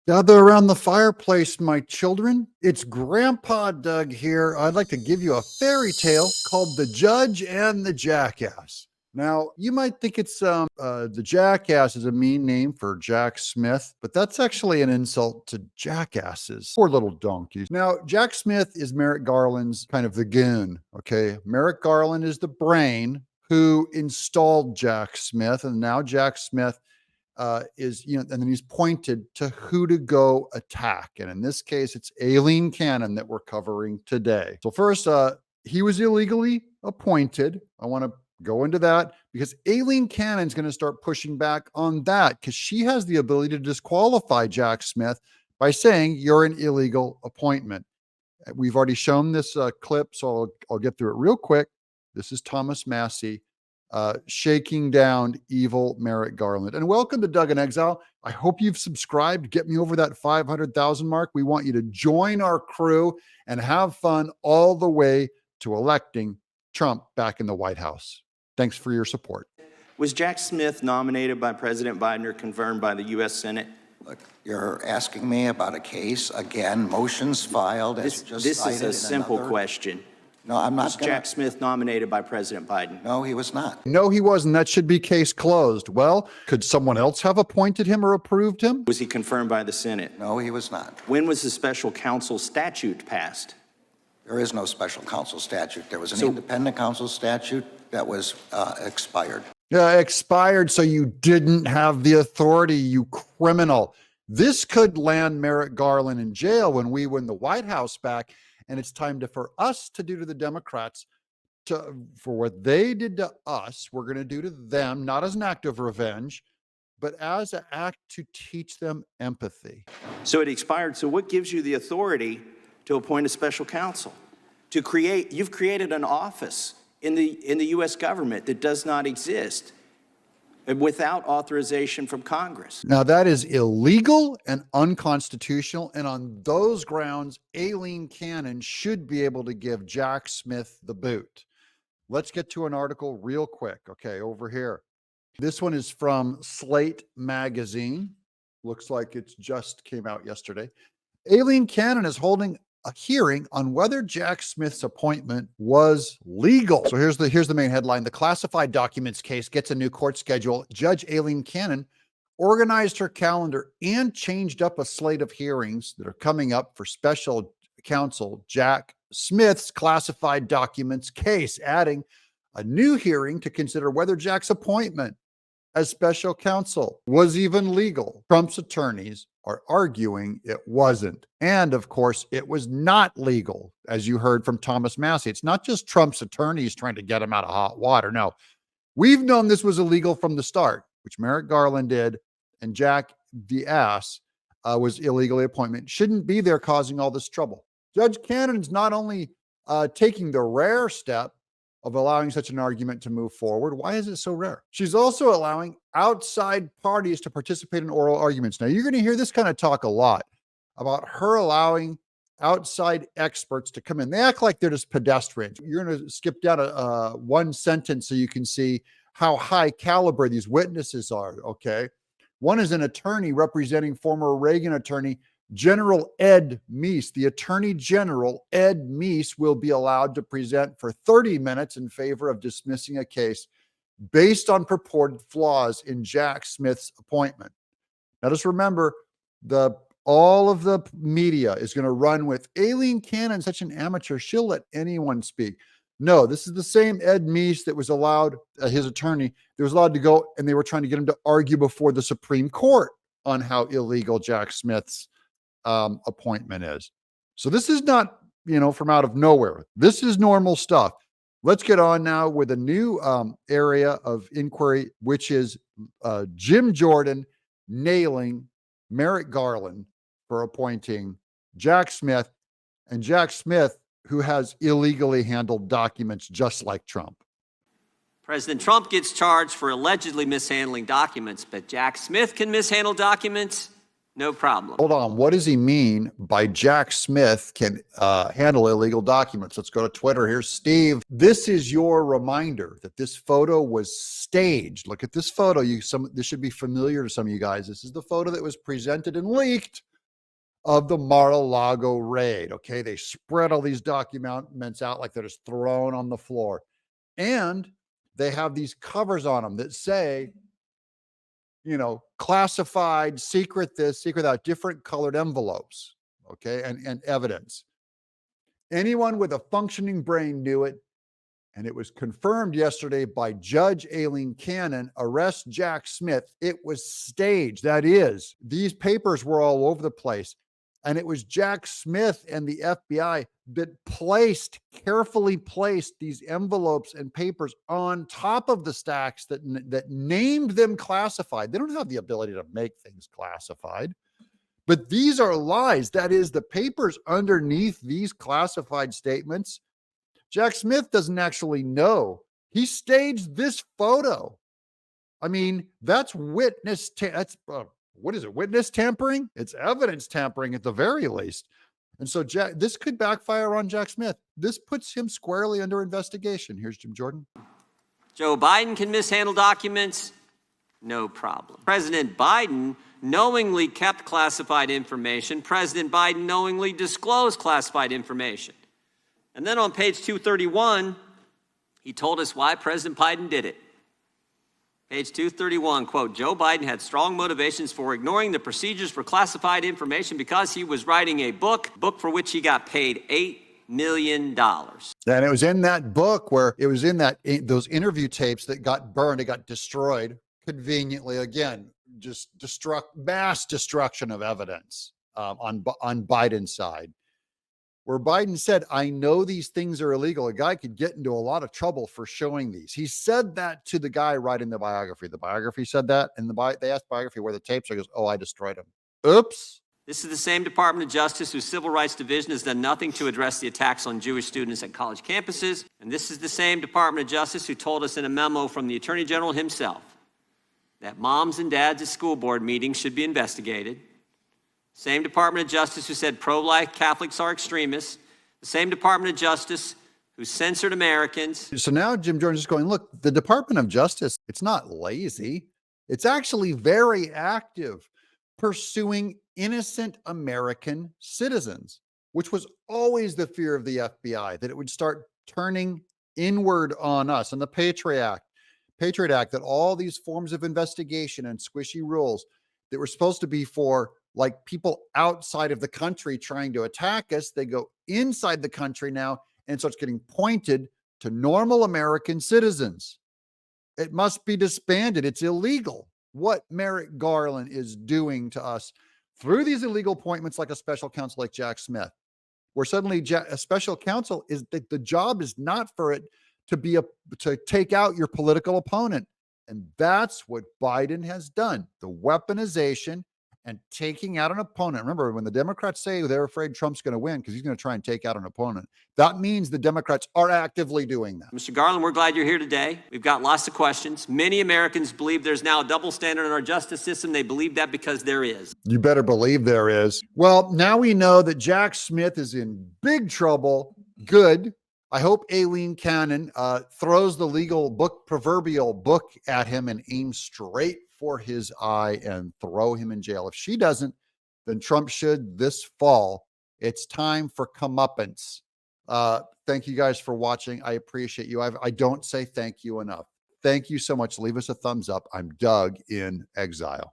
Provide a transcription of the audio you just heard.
Gather around the fireplace, my children. It's Grandpa Doug here. I'd like to give you a fairy tale called The Judge and the Jackass. Now, you might think it's the Jackass is a mean name for Jack Smith, but that's actually an insult to jackasses. Poor little donkeys. Now, Jack Smith is Merrick Garland's kind of the goon, okay? Merrick Garland is the brain who installed Jack Smith, and now Jack Smith and then he's pointed to who to go attack. And in this case, it's Aileen Cannon that we're covering today. So first, he was illegally appointed. I want to go into that because Aileen Cannon's going to start pushing back on that because she has the ability to disqualify Jack Smith by saying you're an illegal appointment. We've already shown this clip, so I'll get through it real quick. This is Thomas Massey shaking down evil Merrick Garland. And welcome to Doug in Exile. I hope you've subscribed. Get me over that 500,000 mark. We want you to join our crew and have fun all the way to electing Trump back in the White House. Thanks for your support. Was Jack Smith nominated by President Biden or confirmed by the U.S. Senate? Look, you're asking me about a case, again, motions filed, as you just This cited is a in simple another. question. No, I'm not Was Jack Smith nominated by President Biden? No, he was not. No, he wasn't. That should be case closed. Well, could someone else have appointed him or approved him? Was he confirmed by the Senate? No, he was not. When was the special counsel statute passed? There is no special counsel statute. There was an independent counsel statute that was expired. Yeah, expired, so you didn't have the authority, you criminal. This could land Merrick Garland in jail when we win the White House back. And it's time for us to do to the Democrats for what they did to us, we're going to do to them, not as an act of revenge, but as an act to teach them empathy. So it expired. So what gives you the authority to appoint a special counsel? You've created an office in the U.S. government that does not exist without authorization from Congress. Now, that is illegal and unconstitutional. And on those grounds, Aileen Cannon should be able to give Jack Smith the boot. Let's get to an article real quick. Okay, over here. This one is from Slate Magazine. Looks like it just came out yesterday. Aileen Cannon is holding a hearing on whether Jack Smith's appointment was legal. So here's the main headline. The classified documents case gets a new court schedule. Judge Aileen Cannon organized her calendar and changed up a slate of hearings that are coming up for special counsel Jack Smith's classified documents case, adding a new hearing to consider whether Jack's appointment as special counsel was even legal. Trump's attorneys are arguing it wasn't. And of course, it was not legal, as you heard from Thomas Massey. It's not just Trump's attorneys trying to get him out of hot water. No, we've known this was illegal from the start, which Merrick Garland did, and Jack the ass was illegally appointed. Shouldn't be there causing all this trouble. Judge Cannon's not only taking the rare step of allowing such an argument to move forward. Why is it so rare? She's also allowing outside parties to participate in oral arguments. Now, you're going to hear this kind of talk a lot about her allowing outside experts to come in. They act like they're just pedestrians. You're going to skip down one sentence so you can see how high caliber these witnesses are, okay? One is an attorney representing former Reagan attorney General Ed Meese. The Attorney General, Ed Meese, will be allowed to present for 30 minutes in favor of dismissing a case based on purported flaws in Jack Smith's appointment. Now, just remember, all of the media is going to run with Aileen Cannon, such an amateur. She'll let anyone speak. No, this is the same Ed Meese that was allowed, his attorney, that was allowed to go, and they were trying to get him to argue before the Supreme Court on how illegal Jack Smith's appointment is. So this is not, from out of nowhere. This is normal stuff. Let's get on now with a new area of inquiry, which is Jim Jordan nailing Merrick Garland for appointing Jack Smith, and Jack Smith, who has illegally handled documents just like Trump. President Trump gets charged for allegedly mishandling documents, but Jack Smith can mishandle documents. No problem. Hold on. What does he mean by Jack Smith can handle illegal documents? Let's go to Twitter. Here's Steve. This is your reminder that this photo was staged. Look at this photo. This should be familiar to some of you guys. This is the photo that was presented and leaked of the Mar-a-Lago raid. Okay, they spread all these documents out like they're just thrown on the floor. And they have these covers on them that say, you know, classified, secret this, secret that, different colored envelopes, okay, and evidence. Anyone with a functioning brain knew it, and it was confirmed yesterday by Judge Aileen Cannon. Arrest Jack Smith. It was staged. That is, these papers were all over the place. And it was Jack Smith and the FBI that carefully placed these envelopes and papers on top of the stacks that named them classified. They don't have the ability to make things classified. But these are lies. That is, the papers underneath these classified statements, Jack Smith doesn't actually know. He staged this photo. I mean, that's what is it? Witness tampering? It's evidence tampering at the very least. And so this could backfire on Jack Smith. This puts him squarely under investigation. Here's Jim Jordan. Joe Biden can mishandle documents, no problem. President Biden knowingly kept classified information. President Biden knowingly disclosed classified information. And then on page 231, he told us why President Biden did it. Page 231, quote, Joe Biden had strong motivations for ignoring the procedures for classified information because he was writing a book for which he got paid $8 million. And it was in that book where it was in those interview tapes that got burned, it got destroyed conveniently. Again, just mass destruction of evidence on Biden's side, where Biden said, I know these things are illegal. A guy could get into a lot of trouble for showing these. He said that to the guy writing the biography. The biography said that, and they asked biography where the tapes are. He goes, oh, I destroyed them. Oops. This is the same Department of Justice whose Civil Rights Division has done nothing to address the attacks on Jewish students at college campuses. And this is the same Department of Justice who told us in a memo from the Attorney General himself that moms and dads at school board meetings should be investigated. Same Department of Justice who said pro-life Catholics are extremists. The same Department of Justice who censored Americans. So now Jim Jordan's just going, look, the Department of Justice, it's not lazy. It's actually very active pursuing innocent American citizens, which was always the fear of the FBI, that it would start turning inward on us. And the Patriot Act, that all these forms of investigation and squishy rules that were supposed to be for like people outside of the country trying to attack us, they go inside the country now, and so it's getting pointed to normal American citizens. It must be disbanded. It's illegal what Merrick Garland is doing to us through these illegal appointments, like a special counsel like Jack Smith, where suddenly a special counsel is the job is not for it to take out your political opponent. And that's what Biden has done. The weaponization and taking out an opponent. Remember, when the Democrats say they're afraid Trump's going to win because he's going to try and take out an opponent, that means the Democrats are actively doing that. Mr. Garland, we're glad you're here today. We've got lots of questions. Many Americans believe there's now a double standard in our justice system. They believe that because there is. You better believe there is. Well, now we know that Jack Smith is in big trouble. Good. I hope Aileen Cannon throws the proverbial book at him and aims straight for his eye and throw him in jail. If she doesn't, then Trump should this fall. It's time for comeuppance. Thank you guys for watching. I appreciate you. I don't say thank you enough. Thank you so much. Leave us a thumbs up. I'm Doug in Exile.